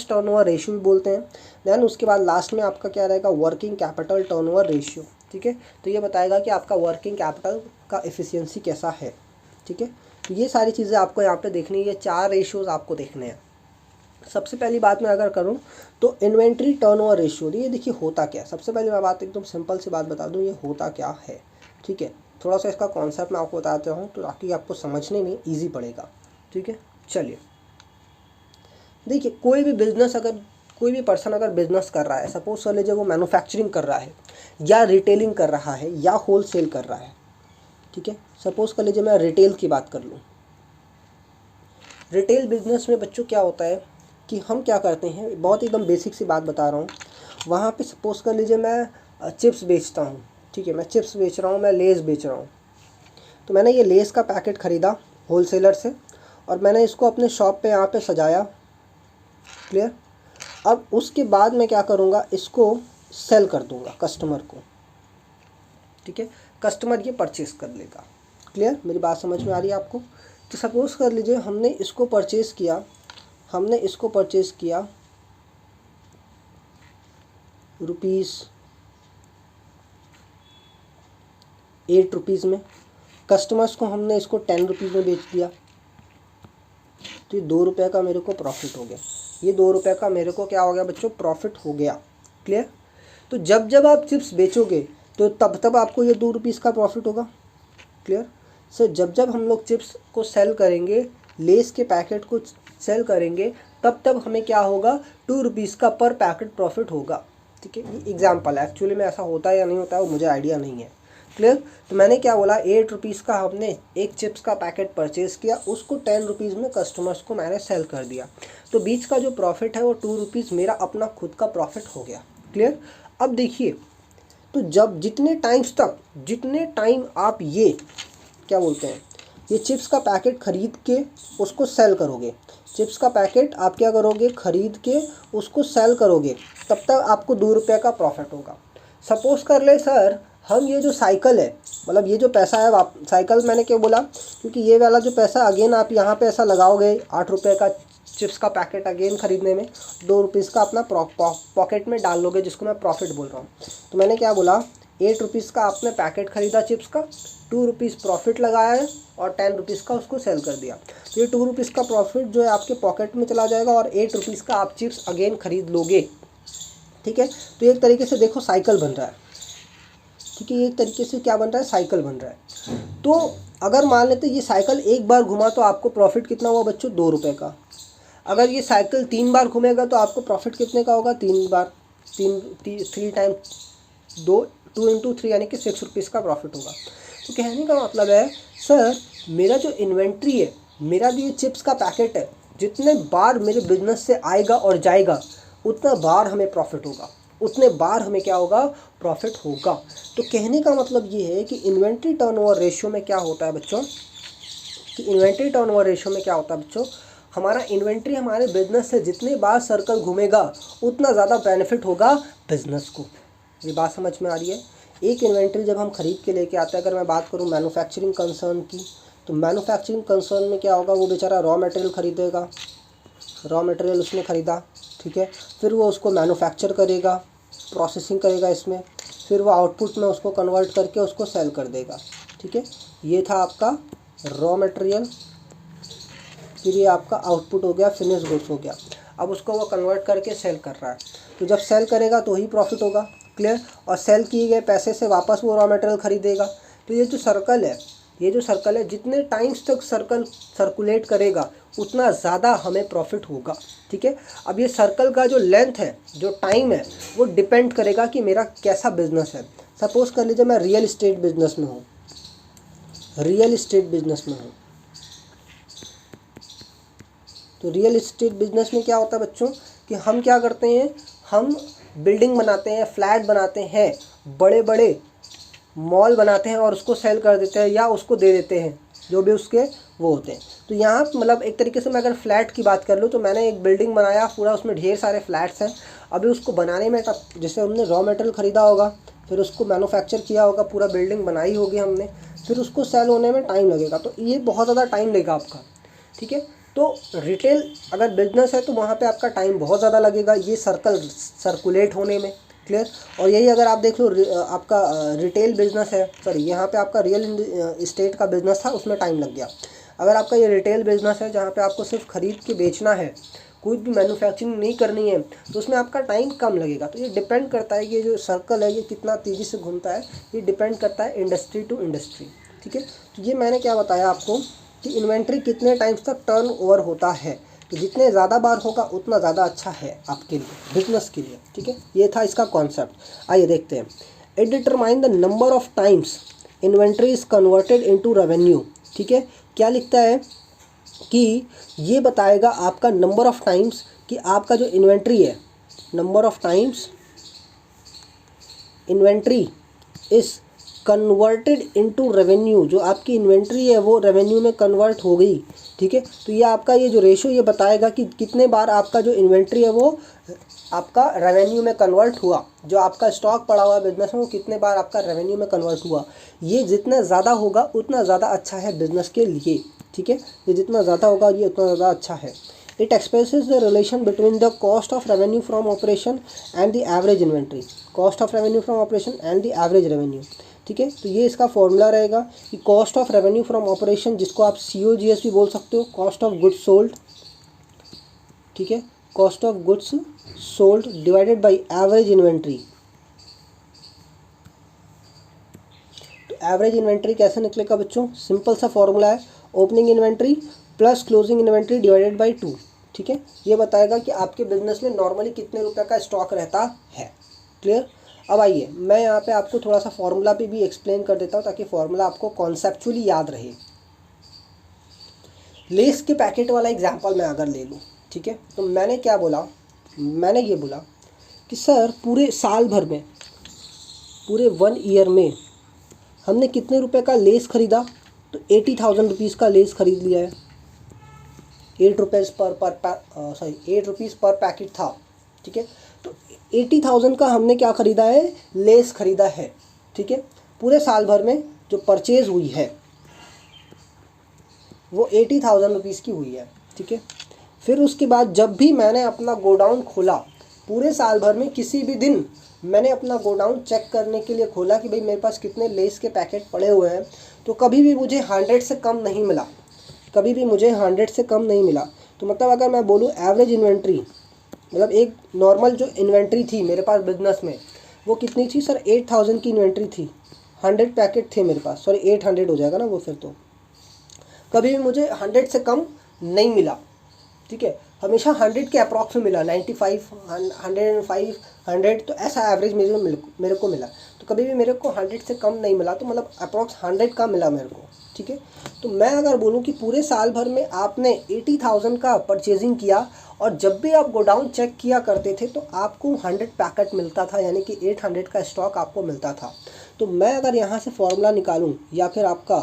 टर्नओवर रेशियो भी बोलते हैं। देन उसके बाद लास्ट में आपका क्या रहेगा, वर्किंग कैपिटल टर्नओवर रेशियो। ठीक है, तो ये बताएगा कि आपका वर्किंग कैपिटल का एफिशिएंसी कैसा है। ठीक है, तो ये सारी चीज़ें आपको यहाँ पे देखनी है। ये 4 रेशियोज आपको देखने हैं। सबसे पहली बात मैं अगर करूँ तो इन्वेंट्री टर्नओवर रेशियो, ये देखिए होता क्या है। सबसे पहले मैं बात एकदम सिंपल सी बात बता दूँ, ये होता क्या है। ठीक है, थोड़ा सा इसका कॉन्सेप्ट मैं आपको बताता हूँ तो ताकि आपको समझने में ईजी पड़ेगा। ठीक है, चलिए देखिए, कोई भी पर्सन अगर बिजनेस कर रहा है, सपोज कर लीजिए वो मैन्युफैक्चरिंग कर रहा है या रिटेलिंग कर रहा है या होलसेल कर रहा है। ठीक है, सपोज कर लीजिए मैं रिटेल की बात कर लूँ। रिटेल बिजनेस में बच्चों क्या होता है कि हम क्या करते हैं, बहुत एकदम बेसिक सी बात बता रहा हूँ। वहाँ पे सपोज कर लीजिए मैं चिप्स बेचता हूँ। ठीक है, मैं चिप्स बेच रहा हूँ, मैं लेस बेच रहा हूँ। तो मैंने ये लेस का पैकेट ख़रीदा होलसेलर से और मैंने इसको अपने शॉप पे यहाँ पे सजाया। क्लियर? अब उसके बाद मैं क्या करूँगा, इसको सेल कर दूँगा कस्टमर को। ठीक है, कस्टमर ये परचेस कर लेगा। क्लियर? मेरी बात समझ में आ रही है आपको? तो सपोज़ कर लीजिए हमने इसको परचेज़ किया ₹8 में। कस्टमर्स को हमने इसको ₹10 में बेच दिया। तो ये ₹2 का मेरे को प्रॉफिट हो गया। ये ₹2 का मेरे को क्या हो गया बच्चों, प्रॉफिट हो गया। क्लियर? तो जब आप चिप्स बेचोगे तो तब आपको ये ₹2 का प्रॉफिट होगा। क्लियर? सो जब हम लोग चिप्स को सेल करेंगे, लेस के पैकेट को सेल करेंगे, तब हमें क्या होगा, ₹2 का पर पैकेट प्रॉफिट होगा। ठीक है, ये एग्जाम्पल है। एक्चुअली में ऐसा होता है या नहीं होता है वो मुझे आइडिया नहीं है। क्लियर? तो मैंने क्या बोला, ₹8 का हमने एक चिप्स का पैकेट परचेज़ किया, उसको ₹10 में कस्टमर्स को मैंने सेल कर दिया। तो बीच का जो प्रॉफिट है वो ₹2 मेरा अपना खुद का प्रॉफिट हो गया। क्लियर? अब देखिए, तो जितने टाइम आप ये क्या बोलते हैं, ये चिप्स का पैकेट ख़रीद के उसको सेल करोगे, चिप्स का पैकेट आप क्या करोगे, ख़रीद के उसको सेल करोगे, तब तक आपको ₹2 का प्रॉफिट होगा। सपोज़ कर ले सर हम ये जो साइकिल है, मतलब ये जो पैसा है साइकिल मैंने क्यों बोला, क्योंकि ये वाला जो पैसा अगेन आप यहाँ पे ऐसा लगाओगे 8 रुपये का चिप्स का पैकेट अगेन ख़रीदने में 2 रुपीज़ का अपना पॉकेट में डाल लोगे, जिसको मैं प्रॉफिट बोल रहा हूँ। तो मैंने क्या बोला, 8 रुपीज़ का आपने पैकेट ख़रीदा चिप्स का, 2 रुपीज़ प्रॉफिट लगाया है और 10 रुपीज़ का उसको सेल कर दिया। तो ये 2 रुपीज़ का प्रॉफिट जो है आपके पॉकेट में चला जाएगा और 8 रुपीज़ का आप चिप्स अगेन ख़रीद लोगे। ठीक है, तो एक तरीके से देखो साइकिल बन रहा है। ठीक है, ये एक तरीके से क्या बन रहा है, साइकिल बन रहा है। तो अगर मान लेते ये साइकिल एक बार घुमा तो आपको प्रॉफिट कितना हुआ बच्चों, 2 रुपये का। अगर ये साइकिल 3 बार घूमेगा तो आपको प्रॉफिट कितने का होगा, 3 बार, 3 टाइम 2 इंटू 3 यानी कि 6 रुपीज़ का प्रॉफिट होगा। तो कहने का मतलब है सर मेरा जो इन्वेंट्री है, मेरा जो ये चिप्स का पैकेट है, जितने बार मेरे बिजनेस से आएगा और जाएगा उतना बार हमें प्रॉफिट होगा, उतने बार हमें क्या होगा, प्रॉफिट होगा। तो कहने का मतलब ये है कि इन्वेंट्री टर्नओवर रेशियो में क्या होता है बच्चों, कि इन्वेंट्री टर्नओवर रेशियो में क्या होता है बच्चों, हमारा इन्वेंट्री हमारे बिजनेस से जितने बार सर्कल घूमेगा उतना ज़्यादा बेनिफिट होगा बिजनेस को। ये बात समझ में आ रही है। एक इन्वेंट्री जब हम खरीद के लेके आते हैं, अगर मैं बात करूँ मैन्युफैक्चरिंग कंसर्न की, तो मैन्युफैक्चरिंग कंसर्न में क्या होगा, वो बेचारा रॉ मटेरियल खरीदेगा, रॉ मटेरियल उसने ख़रीदा, ठीक है, फिर वो उसको मैन्युफैक्चर करेगा, प्रोसेसिंग करेगा इसमें, फिर वो आउटपुट में उसको कन्वर्ट करके उसको सेल कर देगा। ठीक है, ये था आपका रॉ मटेरियल, फिर ये आपका आउटपुट हो गया, फिनिश गुड्स हो गया। अब उसको वो कन्वर्ट करके सेल कर रहा है, तो जब सेल करेगा तो ही प्रॉफिट होगा, क्लियर। और सेल किए गए पैसे से वापस वो रॉ मटेरियल खरीदेगा। तो ये जो सर्कल है, ये जो सर्कल है, जितने टाइम्स तक सर्कल सर्कुलेट करेगा उतना ज़्यादा हमें प्रॉफिट होगा। ठीक है, अब ये सर्कल का जो लेंथ है, जो टाइम है, वो डिपेंड करेगा कि मेरा कैसा बिजनेस है। सपोज़ कर लीजिए मैं रियल इस्टेट बिजनेस में हूँ, रियल इस्टेट बिजनेस में हूँ, तो रियल इस्टेट बिजनेस में क्या होता है बच्चों, कि हम क्या करते हैं, हम बिल्डिंग बनाते हैं, फ्लैट बनाते हैं, बड़े बड़े मॉल बनाते हैं और उसको सेल कर देते हैं या उसको दे देते हैं, जो भी उसके वो होते हैं। तो यहाँ मतलब एक तरीके से मैं अगर फ्लैट की बात कर लूँ तो मैंने एक बिल्डिंग बनाया पूरा, उसमें ढेर सारे फ्लैट्स हैं। अभी उसको बनाने में जैसे हमने रॉ मटेरियल ख़रीदा होगा, फिर उसको मैन्युफैक्चर किया होगा, पूरा बिल्डिंग बनाई होगी हमने, फिर उसको सेल होने में टाइम लगेगा, तो ये बहुत ज़्यादा टाइम लेगा आपका। ठीक है, तो रिटेल अगर बिजनेस है तो वहाँ पे आपका टाइम बहुत ज़्यादा लगेगा ये सर्कल सर्कुलेट होने में, क्लियर। और यही अगर आप देख लो आपका रिटेल बिजनेस है, सॉरी यहाँ पे आपका रियल इस्टेट का बिजनेस था, उसमें टाइम लग गया। अगर आपका ये रिटेल बिजनेस है जहाँ पे आपको सिर्फ ख़रीद के बेचना है, कोई भी मैन्युफैक्चरिंग नहीं करनी है, तो उसमें आपका टाइम कम लगेगा। तो ये डिपेंड करता है कि ये जो सर्कल है ये कितना तेज़ी से घूमता है, ये डिपेंड करता है इंडस्ट्री टू इंडस्ट्री। ठीक है, तो ये मैंने क्या बताया आपको कि इन्वेंट्री कितने टाइम्स तक टर्न ओवर होता है, तो जितने ज़्यादा बार होगा उतना ज़्यादा अच्छा है आपके लिए, बिजनेस के लिए। ठीक है, ये था इसका कॉन्सेप्ट। आइए देखते हैं। It determine the number of times inventory is converted into revenue. ठीक है, क्या लिखता है कि ये बताएगा आपका नंबर ऑफ टाइम्स कि आपका जो इन्वेंट्री है, number of times inventory is converted into revenue, जो आपकी इन्वेंट्री है वो रेवेन्यू में कन्वर्ट हो गई। ठीक है, तो ये आपका ये जो रेशो ये बताएगा कि कितने बार आपका जो इन्वेंट्री है वो आपका रेवेन्यू में कन्वर्ट हुआ, जो आपका स्टॉक पड़ा हुआ बिजनेस में वो कितने बार आपका रेवेन्यू में कन्वर्ट हुआ। ये जितना ज़्यादा होगा उतना ज़्यादा अच्छा है बिजनेस के लिए। ठीक है, ये जितना ज़्यादा होगा ये उतना ज़्यादा अच्छा है। It expresses the relation between the cost of revenue from operation and the average inventory, cost of revenue from operation and the average revenue. ठीक है, तो ये इसका फॉर्मूला रहेगा कि cost of revenue from operation, जिसको आप COGS भी बोल सकते हो, कॉस्ट ऑफ गुड्स सोल्ड। ठीक है, cost of goods sold divided by average inventory. तो एवरेज इन्वेंट्री कैसे निकलेगा बच्चों, सिंपल सा फॉर्मूला है, opening inventory plus closing inventory divided by 2। ठीक है, ये बताएगा कि आपके बिजनेस में नॉर्मली कितने रुपए का स्टॉक रहता है, क्लियर। अब आइए मैं यहाँ पे आपको थोड़ा सा फॉर्मूला पे भी एक्सप्लेन कर देता हूँ ताकि फॉर्मूला आपको कॉन्सेप्चुअली याद रहे। लेस के पैकेट वाला एग्जांपल मैं अगर ले लूँ, ठीक है, तो मैंने क्या बोला, मैंने ये बोला कि सर पूरे साल भर में, पूरे 1 ईयर में हमने कितने रुपए का लेस ख़रीदा, तो 80,000 रुपीज़ का लेस ख़रीद लिया है। 8 रुपीज़ पर पैकेट था। ठीक है, तो 80,000 का हमने क्या ख़रीदा है, लेस ख़रीदा है। ठीक है। पूरे साल भर में जो परचेज हुई है वो 80,000 रुपीज़ की हुई है, ठीक है। फिर उसके बाद जब भी मैंने अपना गोडाउन खोला, पूरे साल भर में किसी भी दिन मैंने अपना गोडाउन चेक करने के लिए खोला कि भाई मेरे पास कितने लेस के पैकेट पड़े हुए हैं, तो कभी भी मुझे 100 से कम नहीं मिला, कभी भी मुझे 100 से कम नहीं मिला। तो मतलब अगर मैं बोलूँ एवरेज इन्वेंट्री, मतलब एक नॉर्मल जो इन्वेंट्री थी मेरे पास बिजनेस में, वो कितनी थी सर? 8,000 की इन्वेंट्री थी, 100 पैकेट थे मेरे पास, सॉरी 800 हो जाएगा ना वो, फिर तो कभी भी मुझे 100 से कम नहीं मिला, ठीक है। हमेशा 100 के अप्रॉक्स में मिला, 95, 105, 100, तो ऐसा एवरेज मेरे को मिला। तो कभी भी मेरे को 100 से कम नहीं मिला, तो मतलब अप्रॉक्स 100 का मिला मेरे को, ठीक है। तो मैं अगर बोलूँ कि पूरे साल भर में आपने 80,000 का परचेजिंग किया, और जब भी आप गोडाउन चेक किया करते थे तो आपको 100 पैकेट मिलता था, यानी कि 800 का स्टॉक आपको मिलता था। तो मैं अगर यहाँ से फॉर्मूला निकालूँ या फिर आपका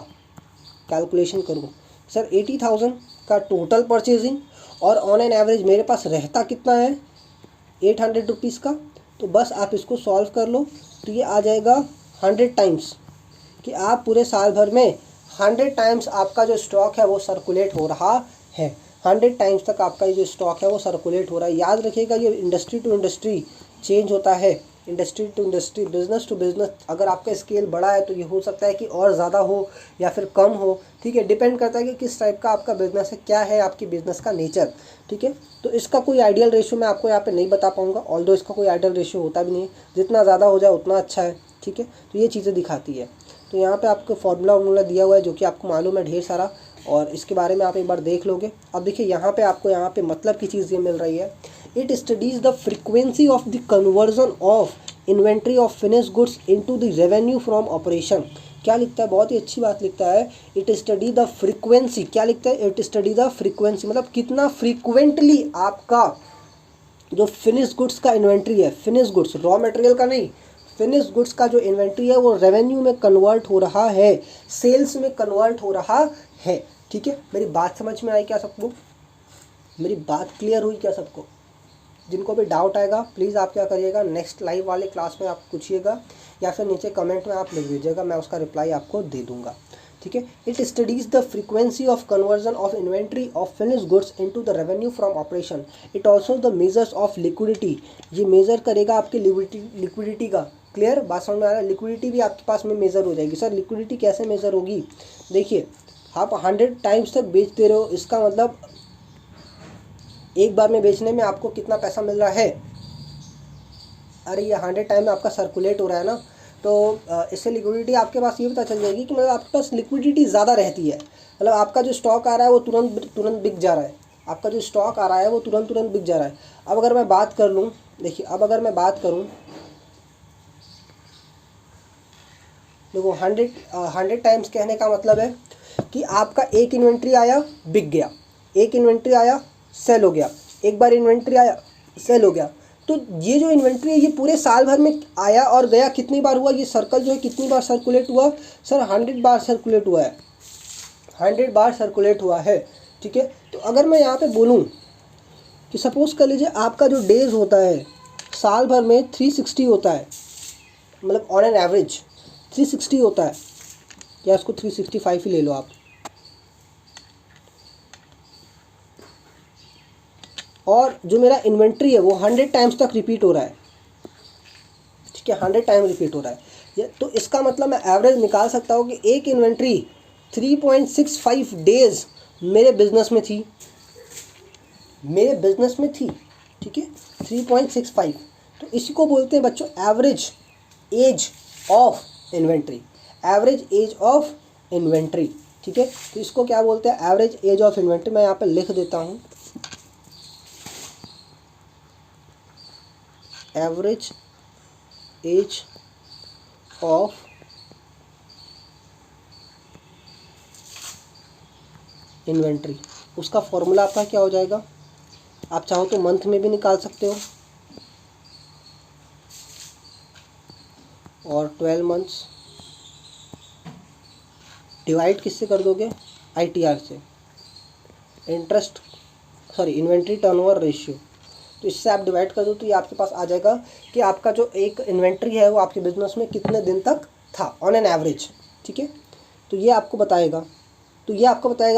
कैलकुलेशन करूँ, सर 80,000 का टोटल परचेजिंग और ऑन एन एवरेज मेरे पास रहता कितना है? 800 रुपीज़ का। तो बस आप इसको सॉल्व कर लो, तो ये आ जाएगा 100 टाइम्स, कि आप पूरे साल भर में 100 टाइम्स आपका जो स्टॉक है वो सर्कुलेट हो रहा है। 100 टाइम्स तक आपका ये जो स्टॉक है वो सर्कुलेट हो रहा है। याद रखिएगा, ये इंडस्ट्री टू इंडस्ट्री चेंज होता है, industry to industry, business to business. अगर आपका स्केल बड़ा है तो ये हो सकता है कि और ज़्यादा हो या फिर कम हो, ठीक है। डिपेंड करता है कि किस टाइप का आपका बिजनेस है, क्या है आपकी बिजनेस का नेचर, ठीक है। तो इसका कोई आइडियल रेशियो मैं आपको यहाँ पे नहीं बता पाऊँगा, ऑल्दो इसका कोई आइडियल रेशियो होता भी नहीं है, जितना ज़्यादा हो जाए उतना अच्छा है, ठीक है। तो ये चीज़ें दिखाती है। तो यहाँ पे आपको फार्मूला दिया हुआ है जो कि आपको मालूम है ढेर सारा, और इसके बारे में आप एक बार देख लोगे। अब देखिए यहाँ पे आपको यहाँ पे मतलब की चीज़ ये मिल रही है, it studies the frequency of the conversion of inventory of finish goods into the revenue from operation. क्या लिखता है? बहुत ही अच्छी बात लिखता है, इट स्टडी द फ्रीक्वेंसी। क्या लिखता है? इट स्टडी द फ्रीक्वेंसी, मतलब कितना फ्रीक्वेंटली आपका जो फिनिश गुड्स का इन्वेंट्री है, फिनिश गुड्स, रॉ मटेरियल का नहीं, फिनिश गुड्स का जो इन्वेंट्री है वो रेवेन्यू में कन्वर्ट हो रहा है, सेल्स में कन्वर्ट हो रहा है, ठीक है। मेरी बात समझ में आई क्या सबको? मेरी बात क्लियर हुई क्या सबको? जिनको भी डाउट आएगा प्लीज़ आप क्या करिएगा, नेक्स्ट लाइव वाले क्लास में आप पूछिएगा, या फिर नीचे कमेंट में आप लिख दीजिएगा, मैं उसका रिप्लाई आपको दे दूंगा, ठीक है। It studies the frequency of conversion of inventory of finish goods into the revenue from operation. It also the measures of liquidity, ये मेजर करेगा आपकी लिक्विडिटी का। क्लियर? बात समझ में आ रहा है? लिक्विडिटी भी आपके पास में मेजर हो जाएगी। सर लिक्विडिटी कैसे मेजर होगी? देखिए, आप 100 टाइम्स तक बेचते रहो, इसका मतलब एक बार में बेचने में आपको कितना पैसा मिल रहा है? अरे ये 100 टाइम में आपका सर्कुलेट हो रहा है ना, तो इससे लिक्विडिटी आपके पास ये पता चल जाएगी कि मतलब आपके पास लिक्विडिटी ज़्यादा रहती है, मतलब आपका जो स्टॉक आ रहा है वो तुरंत बिक जा रहा है, आपका जो स्टॉक आ रहा है वो तुरंत बिक जा रहा है। अब अगर मैं बात कर लूँ, देखिए अब अगर मैं बात करूँ, देखो 100 टाइम्स कहने का मतलब है कि आपका एक इन्वेंट्री आया बिक गया, एक इन्वेंट्री आया सेल हो गया, एक बार इन्वेंट्री आया सेल हो गया। तो ये जो इन्वेंट्री है ये पूरे साल भर में आया और गया कितनी बार हुआ? ये सर्कल जो है कितनी बार सर्कुलेट हुआ? सर 100 बार सर्कुलेट हुआ है, 100 बार सर्कुलेट हुआ है, ठीक है। तो अगर मैं यहाँ पे बोलूँ कि सपोज कर लीजिए आपका जो डेज होता है साल भर में 360 होता है, मतलब ऑन एन एवरेज 360 होता है, या इसको 365 ही ले लो आप, और जो मेरा इन्वेंट्री है वो 100 टाइम्स तक रिपीट हो रहा है, ठीक है, 100 टाइम रिपीट हो रहा है। तो इसका मतलब मैं एवरेज निकाल सकता हूँ कि एक इन्वेंट्री 3.65 डेज मेरे बिजनेस में थी, ठीक है, 3.65। तो इसी को बोलते हैं बच्चों average age of inventory, average age of inventory, ठीक है। तो इसको क्या बोलते हैं? Average age of inventory. मैं यहाँ पे लिख देता हूँ, एवरेज एज ऑफ इन्वेंट्री। उसका फॉर्मूला आपका क्या हो जाएगा? आप चाहो तो मंथ में भी निकाल सकते हो, और 12 मंथ्स डिवाइड किससे कर दोगे? ITR से, इन्वेंट्री टर्नओवर रेशियो। तो इससे आप डिवाइड कर दो तो ये आपके पास आ जाएगा कि आपका जो एक इन्वेंट्री है वो आपके बिजनेस में कितने दिन तक था ऑन एन एवरेज, ठीक है। तो ये आपको बताएगा,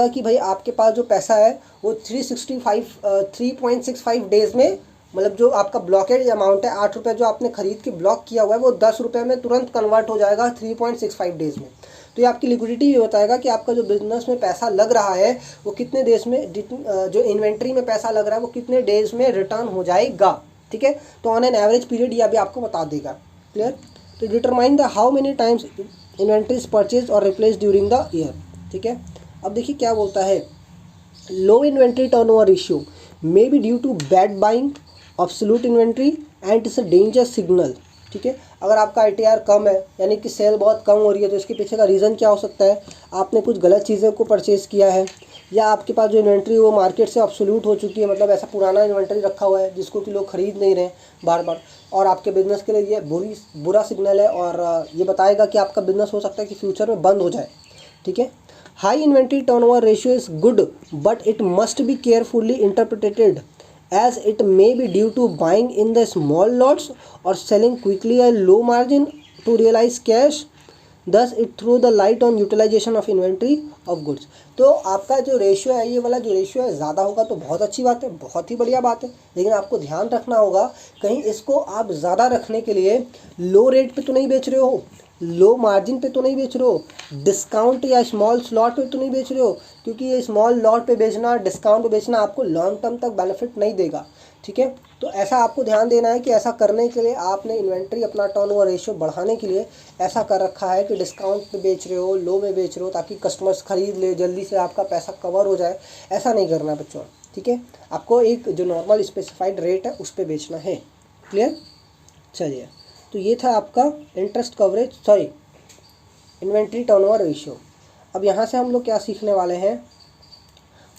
कि भाई आपके पास जो पैसा है वो 3.65 डेज़ में, मतलब जो आपका ब्लॉकेज अमाउंट है 8 रुपये जो आपने खरीद के ब्लॉक किया हुआ है वो 10 रुपये में तुरंत कन्वर्ट हो जाएगा 3.65 डेज़ में। तो ये आपकी लिक्विडिटी भी बताएगा कि आपका जो बिजनेस में पैसा लग रहा है वो कितने डेज में, जो इन्वेंट्री में पैसा लग रहा है वो कितने डेज में रिटर्न हो जाएगा, ठीक है। तो ऑन एन एवरेज पीरियड ये भी आपको बता देगा। क्लियर। तो determine the how many times inventory is purchase और रिप्लेस ड्यूरिंग द ईयर, ठीक है। अब देखिए क्या बोलता है, low inventory turnover ratio may be due to bad buying obsolete inventory and it's a danger signal, ठीक है। अगर आपका ITR कम है यानी कि सेल बहुत कम हो रही है तो इसके पीछे का रीज़न क्या हो सकता है, आपने कुछ गलत चीज़ों को परचेज़ किया है, या आपके पास जो इन्वेंट्री वो मार्केट से ऑब्सोल्यूट हो चुकी है, मतलब ऐसा पुराना इन्वेंट्री रखा हुआ है जिसको कि लोग खरीद नहीं रहे हैं बार बार, और आपके बिज़नेस के लिए ये बुरा सिग्नल है और ये बताएगा कि आपका बिज़नेस हो सकता है कि फ्यूचर में बंद हो जाए, ठीक है। High inventory turnover ratio is good but it must be carefully interpreted as it may be due to buying in the small lots or selling quickly at low margin to realize cash, thus it throw the light on utilization of inventory of goods। तो आपका जो ratio है, ये वाला जो ratio है ज़्यादा होगा तो बहुत अच्छी बात है, बहुत ही बढ़िया बात है, लेकिन आपको ध्यान रखना होगा कहीं इसको आप ज़्यादा रखने के लिए लो रेट पे तो नहीं बेच रहे हो, लो मार्जिन पे तो नहीं बेच रहे हो, डिस्काउंट या स्मॉल स्लॉट पे तो नहीं बेच रहे हो, क्योंकि ये स्मॉल लॉट पे बेचना, डिस्काउंट पे बेचना आपको लॉन्ग टर्म तक बेनिफिट नहीं देगा, ठीक है। तो ऐसा आपको ध्यान देना है कि ऐसा करने के लिए आपने इन्वेंट्री अपना टर्नओवर रेशियो बढ़ाने के लिए ऐसा कर रखा है कि डिस्काउंट पे बेच रहे हो, लो में बेच रहे हो ताकि कस्टमर्स खरीद ले, जल्दी से आपका पैसा कवर हो जाए, ऐसा नहीं करना बच्चों, ठीक है। आपको एक जो नॉर्मल स्पेसिफाइड रेट है उस पर बेचना है। क्लियर। चलिए, तो ये था आपका interest coverage, inventory turnover ratio. अब यहाँ से हम लोग क्या सीखने वाले हैं,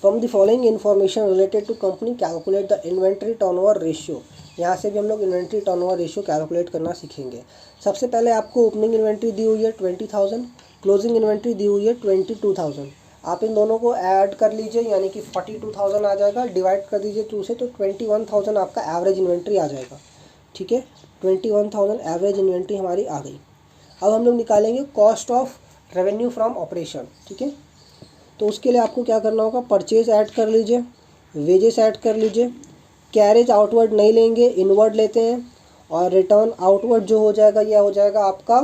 from the following information related to company calculate the inventory turnover ratio. यहाँ से भी हम लोग इन्वेंट्री टर्नओवर रेशियो कैलकुलेट करना सीखेंगे। सबसे पहले आपको ओपनिंग इन्वेंट्री दी हुई है 20,000, क्लोजिंग इन्वेंट्री दी हुई है 22,000। आप इन दोनों को ऐड कर लीजिए यानी कि 42,000 आ जाएगा, डिवाइड कर दीजिए 2 से तो 21,000 आपका एवरेज इन्वेंट्री आ जाएगा, ठीक है। 21,000 एवरेज इन्वेंट्री हमारी आ गई। अब हम लोग निकालेंगे cost of revenue from operation, ठीक है। तो उसके लिए आपको क्या करना होगा, परचेज ऐड कर लीजिए, वेजेस ऐड कर लीजिए, कैरेज आउटवर्ड नहीं लेंगे, इनवर्ड लेते हैं, और रिटर्न आउटवर्ड जो हो जाएगा ये हो जाएगा आपका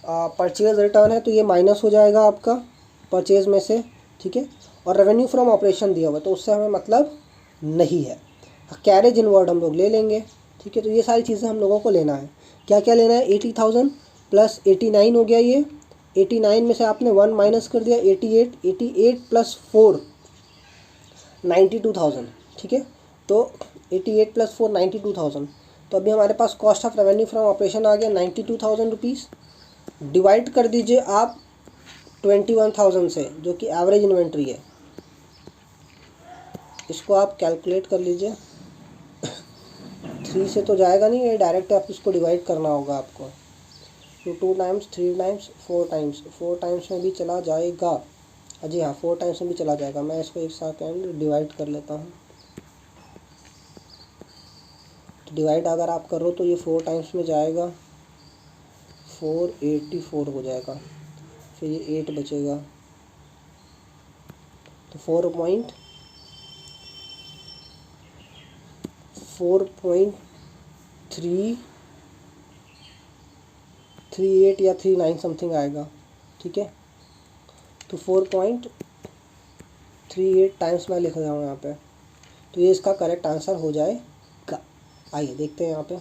परचेज रिटर्न है तो ये माइनस हो जाएगा आपका परचेज में से, ठीक है। और रेवेन्यू फ्रॉम ऑपरेशन दिया हुआ तो उससे हमें मतलब नहीं है, कैरेज इनवर्ड हम लोग ले लेंगे, ठीक है। तो ये सारी चीज़ें हम लोगों को लेना है। क्या क्या लेना है, 80,000 प्लस 89 हो गया, ये 89 में से आपने 1 माइनस कर दिया, 88 प्लस 4 92,000, ठीक है। तो 88 प्लस 4 92,000। तो अभी हमारे पास cost of revenue from operation आ गया 92,000 रुपीज़। डिवाइड कर दीजिए आप 21,000 से जो कि एवरेज इन्वेंट्री है, इसको आप कैलकुलेट कर लीजिए। 3 से तो जाएगा नहीं, ये डायरेक्ट आप इसको डिवाइड करना होगा आपको। तो 2 टाइम्स 3 टाइम्स 4 टाइम्स में भी चला जाएगा, जी हाँ 4 टाइम्स में भी चला जाएगा। मैं इसको एक सेकंड डिवाइड कर लेता हूँ। तो डिवाइड अगर आप करो तो ये 4 टाइम्स में जाएगा, 484 हो जाएगा, फिर ये 8 बचेगा, तो 4.338 या 39 समथिंग आएगा, ठीक है। तो 4.38 टाइम्स मैं लिख रहा हूँ यहाँ पे, तो ये इसका करेक्ट आंसर हो जाएगा। आइए देखते हैं यहाँ पे।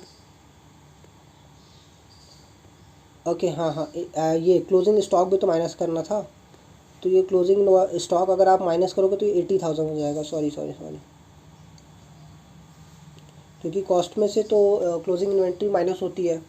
ओके हाँ, ये क्लोजिंग स्टॉक भी तो माइनस करना था, तो ये क्लोजिंग स्टॉक अगर आप माइनस करोगे तो ये 80,000 हो जाएगा। सॉरी क्योंकि कॉस्ट में से तो क्लोजिंग इन्वेंट्री माइनस होती है।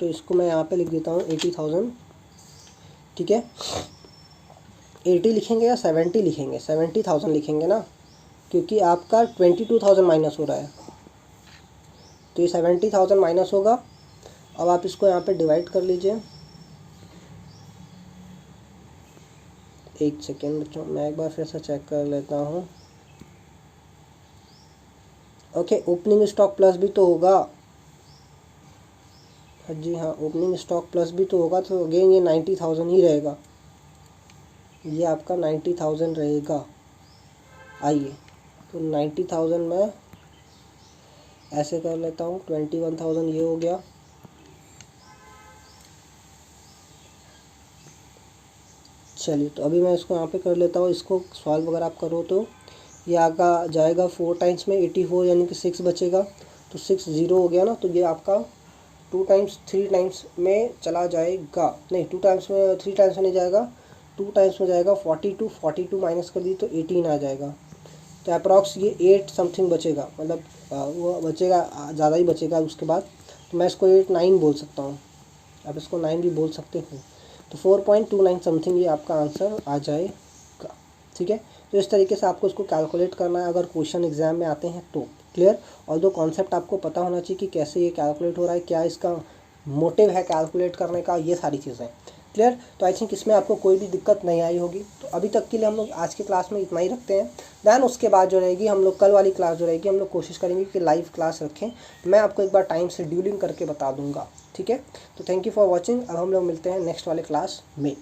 तो इसको मैं यहाँ पे लिख देता हूँ 80,000, ठीक है। 80 लिखेंगे या 70 लिखेंगे, 70,000 लिखेंगे ना, क्योंकि आपका 22,000 माइनस हो रहा है, तो ये 70,000 माइनस होगा। अब आप इसको यहाँ पे डिवाइड कर लीजिए। एक सेकेंड बच्चों, मैं एक बार फिर से चेक कर लेता हूँ। ओके, ओपनिंग स्टॉक प्लस भी तो होगा। जी हाँ, ओपनिंग स्टॉक प्लस भी तो होगा, तो अगेन ये 90,000 ही रहेगा, ये आपका 90,000 रहेगा। आइए, तो 90,000 में ऐसे कर लेता हूँ, 21,000 ये हो गया। चलिए, तो अभी मैं इसको यहाँ पे कर लेता हूँ। इसको सॉल्व अगर आप करो तो ये आगा जाएगा 4 टाइम्स में 84, यानी कि 6 बचेगा। तो 6 ज़ीरो हो गया ना, तो ये आपका 2 टाइम्स 3 टाइम्स में चला जाएगा, नहीं 2 टाइम्स में 3 टाइम्स में नहीं जाएगा, 2 टाइम्स में जाएगा। 42 माइनस कर दी तो 18 आ जाएगा। तो अप्रॉक्स ये 8 समथिंग बचेगा, मतलब वो बचेगा, ज़्यादा ही बचेगा उसके बाद। तो मैं इसको 8 9 बोल सकता हूँ, आप इसको 9 भी बोल सकते हो। तो 4.29 समथिंग ये आपका आंसर आ जाएगा। ठीक है, तो इस तरीके से आपको इसको कैलकुलेट करना है अगर क्वेश्चन एग्जाम में आते हैं तो। क्लियर? और दो कॉन्सेप्ट आपको पता होना चाहिए कि कैसे ये कैलकुलेट हो रहा है, क्या इसका मोटिव है कैलकुलेट करने का, ये सारी चीज़ें। क्लियर? तो आई थिंक इसमें आपको कोई भी दिक्कत नहीं आई होगी। तो अभी तक के लिए हम लोग आज की क्लास में इतना ही रखते हैं। दैन उसके बाद जो रहेगी, हम लोग कल वाली क्लास जो रहेगी, हम लोग कोशिश करेंगे कि लाइव क्लास रखें। मैं आपको एक बार टाइम शेड्यूलिंग करके बता दूंगा। ठीक है, तो थैंक यू फॉर वॉचिंग। अब हम लोग मिलते हैं नेक्स्ट वाले क्लास में।